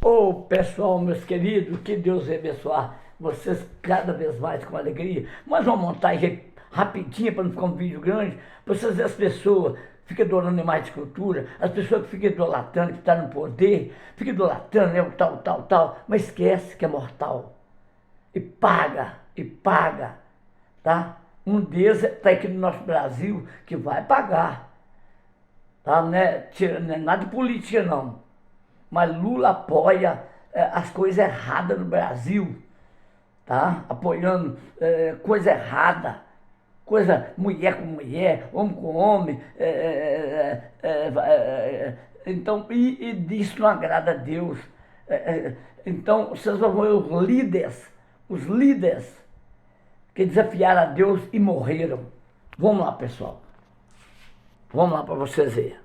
Ô pessoal, meus queridos, que Deus abençoe vocês cada vez mais com alegria. Mas uma montagem rapidinha para não ficar um vídeo grande, para vocês verem as pessoas ficam adorando imagem de escultura, as pessoas que ficam idolatrando, que estão no poder, ficam idolatrando, né, o tal, mas esquece que é mortal. E paga, tá? Um deles está aqui no nosso Brasil que vai pagar, tá? Não é nada de política não. Mas Lula apoia as coisas erradas no Brasil, tá? Apoiando coisa errada, coisa mulher com mulher, homem com homem, então, e isso não agrada a Deus. Então, vocês vão ver os líderes que desafiaram a Deus e morreram. Vamos lá, pessoal. Vamos lá para vocês verem.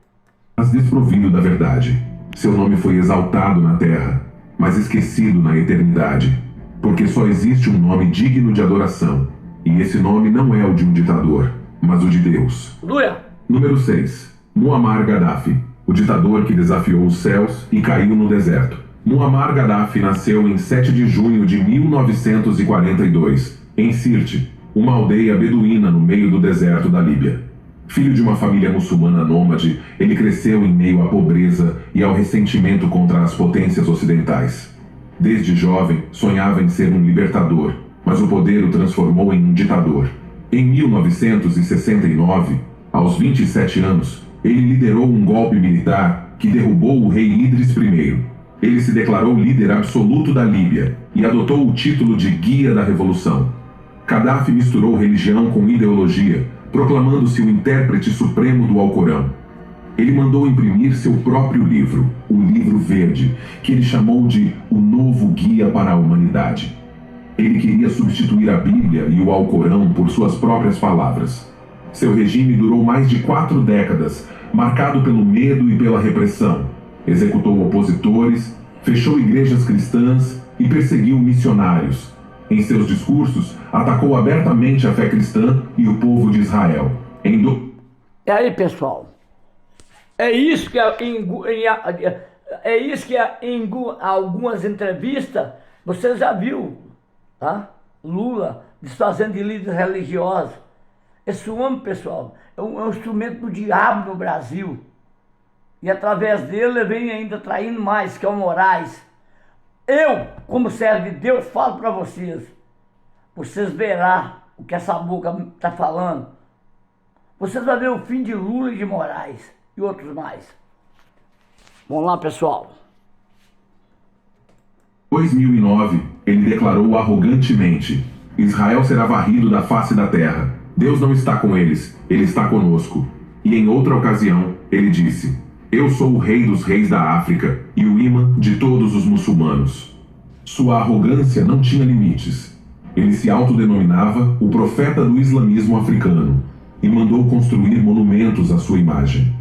Mas desprovido da verdade. Seu nome foi exaltado na terra, mas esquecido na eternidade, porque só existe um nome digno de adoração, e esse nome não é o de um ditador, mas o de Deus. Aleluia! Número 6. Muammar Gaddafi, o ditador que desafiou os céus e caiu no deserto. Muammar Gaddafi nasceu em 7 de junho de 1942, em Sirte, uma aldeia beduína no meio do deserto da Líbia. Filho de uma família muçulmana nômade, ele cresceu em meio à pobreza e ao ressentimento contra as potências ocidentais. Desde jovem, sonhava em ser um libertador, mas o poder o transformou em um ditador. Em 1969, aos 27 anos, ele liderou um golpe militar que derrubou o rei Idris I. Ele se declarou líder absoluto da Líbia e adotou o título de Guia da Revolução. Gaddafi misturou religião com ideologia, proclamando-se o intérprete supremo do Alcorão. Ele mandou imprimir seu próprio livro, o Livro Verde, que ele chamou de O Novo Guia para a Humanidade. Ele queria substituir a Bíblia e o Alcorão por suas próprias palavras. Seu regime durou mais de 4 décadas, marcado pelo medo e pela repressão. Executou opositores, fechou igrejas cristãs e perseguiu missionários. Em seus discursos, atacou abertamente a fé cristã e o povo de Israel. E aí, pessoal? É isso que em algumas entrevistas você já viu, tá? Lula desfazendo de líderes religiosos. Esse homem, pessoal, é um instrumento do diabo no Brasil. E através dele vem ainda traindo mais, que é o Moraes. Eu, como servo de Deus, falo para vocês. Vocês verão o que essa boca está falando. Vocês vão ver o fim de Lula e de Moraes e outros mais. Vamos lá, pessoal. Em 2009, ele declarou arrogantemente: Israel será varrido da face da terra. Deus não está com eles, ele está conosco. E em outra ocasião, ele disse: Eu sou o rei dos reis da África e o imã de todos os muçulmanos. Sua arrogância não tinha limites. Ele se autodenominava o profeta do islamismo africano e mandou construir monumentos à sua imagem.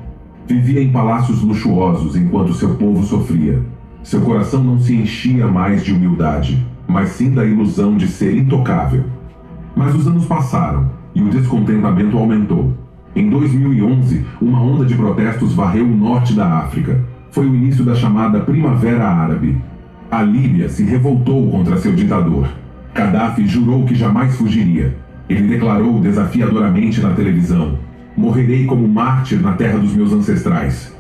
Vivia em palácios luxuosos enquanto seu povo sofria. Seu coração não se enchia mais de humildade, mas sim da ilusão de ser intocável. Mas os anos passaram e o descontentamento aumentou. Em 2011, uma onda de protestos varreu o norte da África. Foi o início da chamada Primavera Árabe. A Líbia se revoltou contra seu ditador. Gaddafi jurou que jamais fugiria. Ele declarou desafiadoramente na televisão: Morrerei como mártir na terra dos meus ancestrais.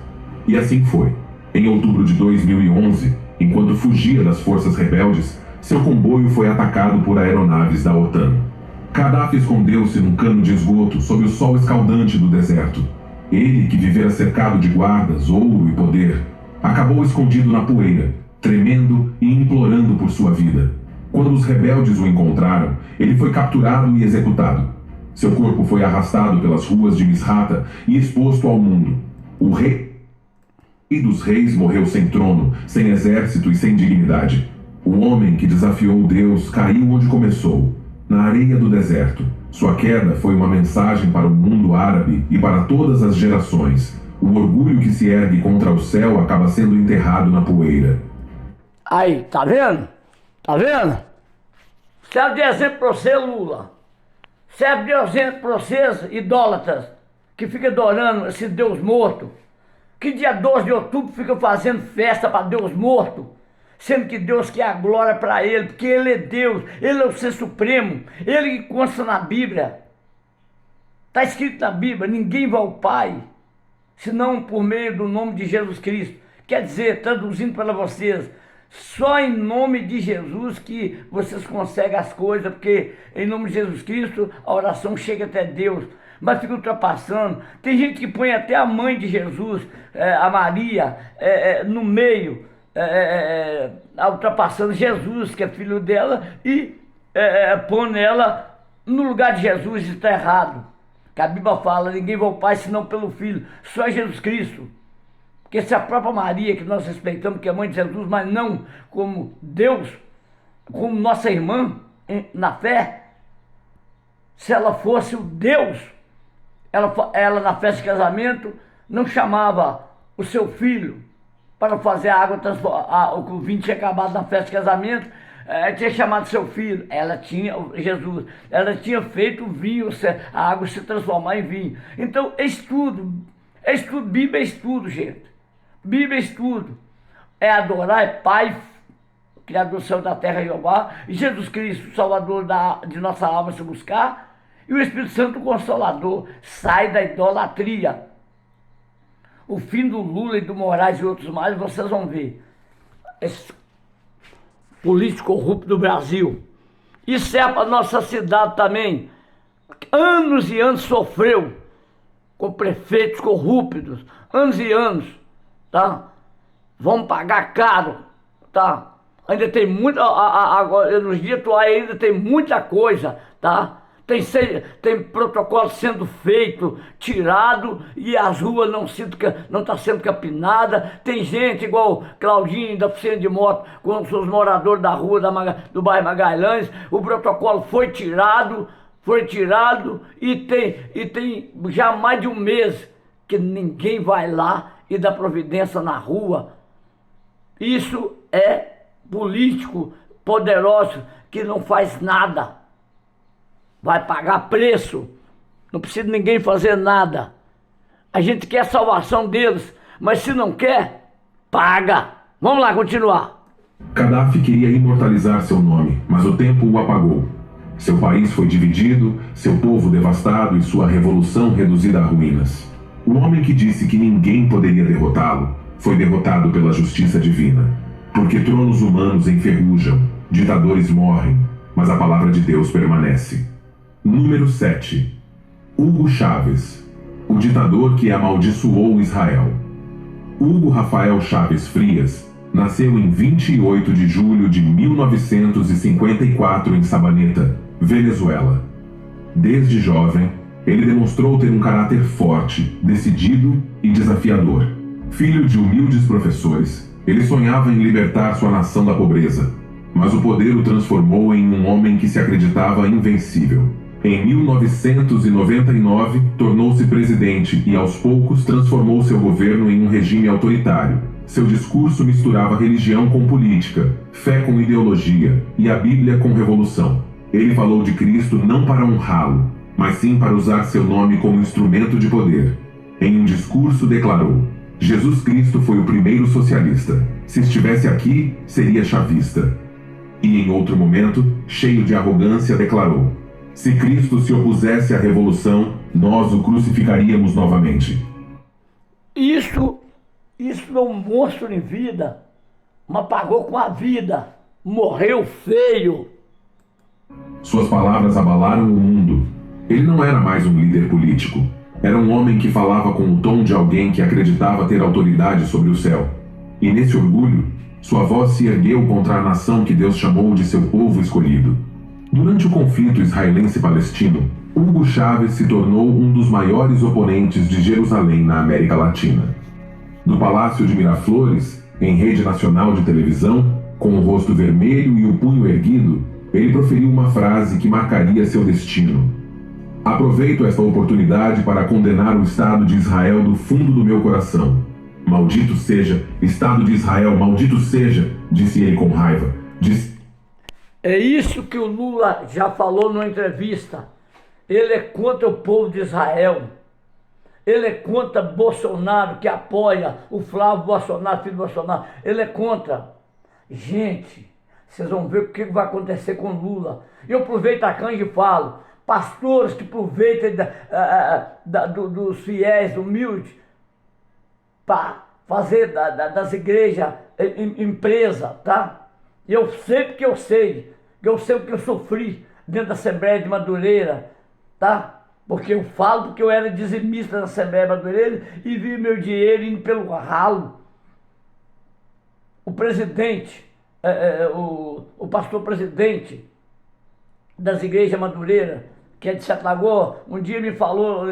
E assim foi. Em outubro de 2011, enquanto fugia das forças rebeldes, seu comboio foi atacado por aeronaves da OTAN. Gaddafi escondeu-se num cano de esgoto sob o sol escaldante do deserto. Ele, que vivera cercado de guardas, ouro e poder, acabou escondido na poeira, tremendo e implorando por sua vida. Quando os rebeldes o encontraram, ele foi capturado e executado. Seu corpo foi arrastado pelas ruas de Misrata e exposto ao mundo. O rei dos reis morreu sem trono, sem exército e sem dignidade. O homem que desafiou Deus caiu onde começou, na areia do deserto. Sua queda foi uma mensagem para o mundo árabe e para todas as gerações. O orgulho que se ergue contra o céu acaba sendo enterrado na poeira. Aí, tá vendo? Tá vendo? Serve de exemplo para você, Lula. Serve de exemplo para vocês, idólatras, que ficam adorando esse Deus morto. Que dia 12 de outubro fica fazendo festa para Deus morto. sendo que Deus quer a glória para ele, porque ele é Deus, ele é o ser supremo, ele que consta na Bíblia. Está escrito na Bíblia, ninguém vai ao Pai, senão por meio do nome de Jesus Cristo. Quer dizer, traduzindo para vocês, só em nome de Jesus que vocês conseguem as coisas, porque em nome de Jesus Cristo a oração chega até Deus, mas fica ultrapassando. Tem gente que põe até a mãe de Jesus, a Maria, no meio, ultrapassando Jesus, que é filho dela, e põe ela no lugar de Jesus. Isso está errado. Que a Bíblia fala, ninguém vai ao Pai senão pelo Filho, só Jesus Cristo. Porque se a própria Maria, que nós respeitamos, que é mãe de Jesus, mas não como Deus, como nossa irmã na fé, se ela fosse o Deus, ela na festa de casamento não chamava o seu filho para fazer a água transformar, o vinho tinha acabado na festa de casamento, tinha chamado seu filho, ela tinha, Jesus, ela tinha feito o vinho, a água se transformar em vinho. Então, estudo, Bíblia é estudo, gente. Bíblia é estudo. É adorar, é Pai, Criador do céu e da terra, Jeová, e Jesus Cristo, Salvador de nossa alma, se buscar, e o Espírito Santo, o Consolador. Sai da idolatria. O fim do Lula e do Moraes e outros mais, vocês vão ver. Esse político corrupto do Brasil. Isso é para nossa cidade também. Anos e anos sofreu com prefeitos corruptos. Anos e anos. Tá? Vamos pagar caro. Tá? Ainda tem muita... Agora, nos dias atuais ainda tem muita coisa. Tá? Tem protocolo sendo feito, tirado, e as ruas não está sendo capinada. Tem gente igual Claudinho da oficina de moto, com os seus moradores da rua do bairro Magalhães. O protocolo foi tirado e tem já mais de um mês que ninguém vai lá e dá providência na rua. Isso é político poderoso que não faz nada. Vai pagar preço, não precisa ninguém fazer nada. A gente quer a salvação deles, mas se não quer, paga. Vamos lá, continuar. Gaddafi queria imortalizar seu nome, mas o tempo o apagou. Seu país foi dividido, seu povo devastado e sua revolução reduzida a ruínas. O homem que disse que ninguém poderia derrotá-lo foi derrotado pela justiça divina. Porque tronos humanos enferrujam, ditadores morrem, mas a palavra de Deus permanece. Número 7. Hugo Chávez, o ditador que amaldiçoou Israel. Hugo Rafael Chávez Frias nasceu em 28 de julho de 1954 em Sabaneta, Venezuela. Desde jovem, ele demonstrou ter um caráter forte, decidido e desafiador. Filho de humildes professores, ele sonhava em libertar sua nação da pobreza, mas o poder o transformou em um homem que se acreditava invencível. Em 1999, tornou-se presidente e, aos poucos, transformou seu governo em um regime autoritário. Seu discurso misturava religião com política, fé com ideologia e a Bíblia com revolução. Ele falou de Cristo não para honrá-lo, mas sim para usar seu nome como instrumento de poder. Em um discurso declarou: Jesus Cristo foi o primeiro socialista. Se estivesse aqui, seria chavista. E em outro momento, cheio de arrogância, declarou: se Cristo se opusesse à revolução, nós o crucificaríamos novamente. Isso é um monstro em vida, mas pagou com a vida, morreu feio. Suas palavras abalaram o mundo. Ele não era mais um líder político. Era um homem que falava com o tom de alguém que acreditava ter autoridade sobre o céu. E nesse orgulho, sua voz se ergueu contra a nação que Deus chamou de seu povo escolhido. Durante o conflito israelense-palestino, Hugo Chávez se tornou um dos maiores oponentes de Jerusalém na América Latina. Do Palácio de Miraflores, em rede nacional de televisão, com o rosto vermelho e o punho erguido, ele proferiu uma frase que marcaria seu destino. Aproveito esta oportunidade para condenar o Estado de Israel do fundo do meu coração. Maldito seja, Estado de Israel, maldito seja, disse ele com raiva. É isso que o Lula já falou numa entrevista. Ele é contra o povo de Israel. Ele é contra Bolsonaro, que apoia o Flávio Bolsonaro, filho de Bolsonaro. Ele é contra. Gente, vocês vão ver o que vai acontecer com Lula. Eu aproveito a canja e falo, pastores que aproveitam dos fiéis humildes para fazer das igrejas empresa, tá? E eu sei porque eu sei o que eu sofri dentro da Assembleia de Madureira, tá? Porque eu falo porque eu era dizimista da Assembleia de Madureira e vi meu dinheiro indo pelo ralo. O presidente, o pastor presidente das igrejas Madureira, que é de Sete Lagoas, um dia me falou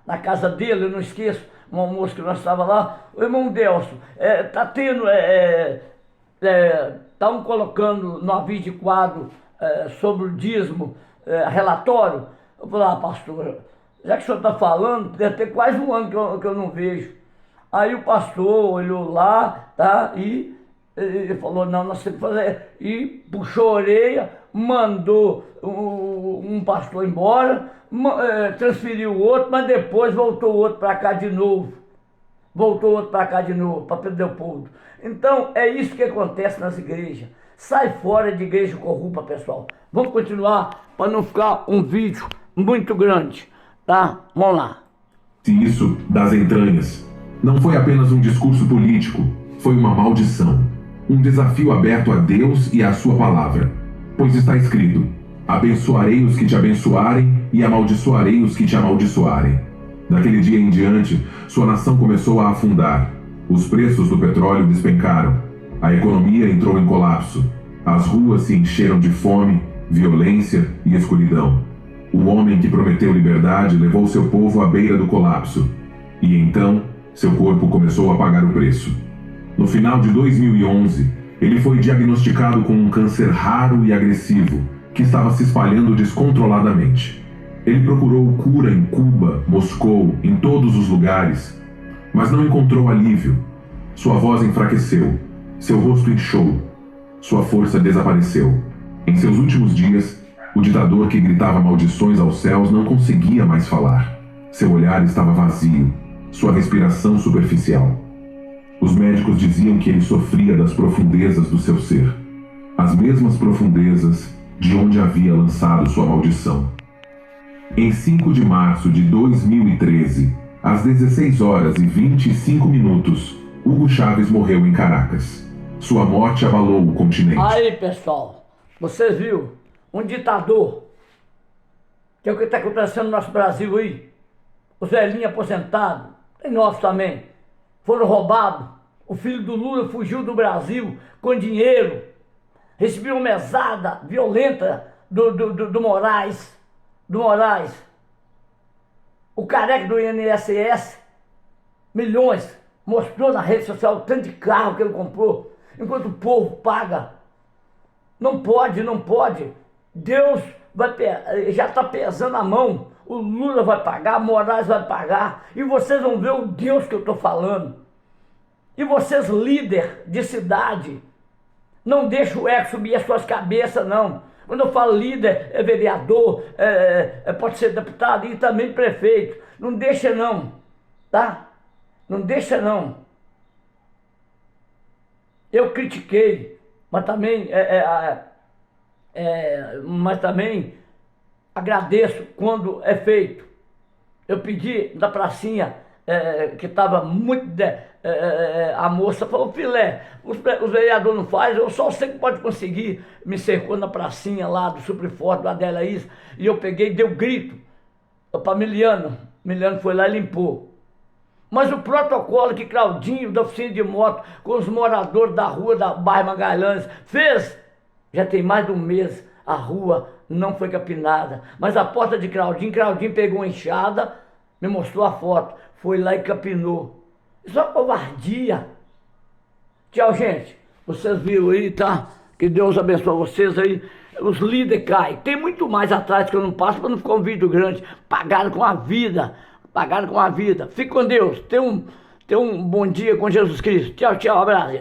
na casa dele, eu não esqueço, um almoço que nós estávamos lá, o irmão Delcio, tá tendo, estão colocando no aviso de quadro sobre o dízimo, relatório. Eu falei, pastor, já que o senhor está falando, deve ter quase um ano que eu não vejo. Aí o pastor olhou lá, tá, e ele falou, não, nós temos que fazer. E puxou a orelha, mandou um pastor embora, transferiu o outro, mas depois voltou o outro para cá de novo. Para Pedro Leopoldo. Então, é isso que acontece nas igrejas. Sai fora de igreja corrupta, pessoal. Vamos continuar para não ficar um vídeo muito grande, tá? Vamos lá. Isso das entranhas. Não foi apenas um discurso político, foi uma maldição. Um desafio aberto a Deus e à sua palavra. Pois está escrito, abençoarei os que te abençoarem e amaldiçoarei os que te amaldiçoarem. Daquele dia em diante, sua nação começou a afundar. Os preços do petróleo despencaram. A economia entrou em colapso. As ruas se encheram de fome, violência e escuridão. O homem que prometeu liberdade levou seu povo à beira do colapso. E então, seu corpo começou a pagar o preço. No final de 2011, ele foi diagnosticado com um câncer raro e agressivo, que estava se espalhando descontroladamente. Ele procurou cura em Cuba, Moscou, em todos os lugares, mas não encontrou alívio. Sua voz enfraqueceu, seu rosto inchou, sua força desapareceu. Em seus últimos dias, o ditador que gritava maldições aos céus não conseguia mais falar. Seu olhar estava vazio, sua respiração superficial. Os médicos diziam que ele sofria das profundezas do seu ser, as mesmas profundezas de onde havia lançado sua maldição. Em 5 de março de 2013, às 16 horas e 25 minutos, Hugo Chávez morreu em Caracas. Sua morte abalou o continente. Aí, pessoal, você viu um ditador, que é o que está acontecendo no nosso Brasil aí, os velhinhos aposentados, tem nós também, foram roubados. O filho do Lula fugiu do Brasil com dinheiro, recebeu uma mesada violenta do Moraes. O careca do INSS, milhões, mostrou na rede social o tanto de carro que ele comprou, enquanto o povo paga. Não pode. Deus já está pesando a mão. O Lula vai pagar, Moraes vai pagar, e vocês vão ver o Deus que eu estou falando. E vocês, líder de cidade, não deixa o ego subir as suas cabeças, não. Quando eu falo líder, é vereador, pode ser deputado e também prefeito. Não deixa não, tá? Não deixa não. Eu critiquei, mas também agradeço quando é feito. Eu pedi da pracinha, que estava muito... a moça falou, filé, os vereadores não fazem, eu só sei que pode conseguir. Me cercou na pracinha lá do Supriforte, do Adélia Isa, e eu peguei e dei um grito para Miliano foi lá e limpou. Mas o protocolo que Claudinho, da oficina de moto, com os moradores da rua da bairro Magalhães, fez, já tem mais de um mês, a rua não foi capinada. Mas a porta de Claudinho pegou uma enxada, me mostrou a foto, foi lá e capinou. Isso é uma covardia. Tchau, gente. Vocês viram aí, tá? Que Deus abençoe vocês aí. Os líderes caem. Tem muito mais atrás que eu não passo para não ficar um vídeo grande. Pagaram com a vida. Fique com Deus. Tenha um bom dia com Jesus Cristo. Tchau, abraço.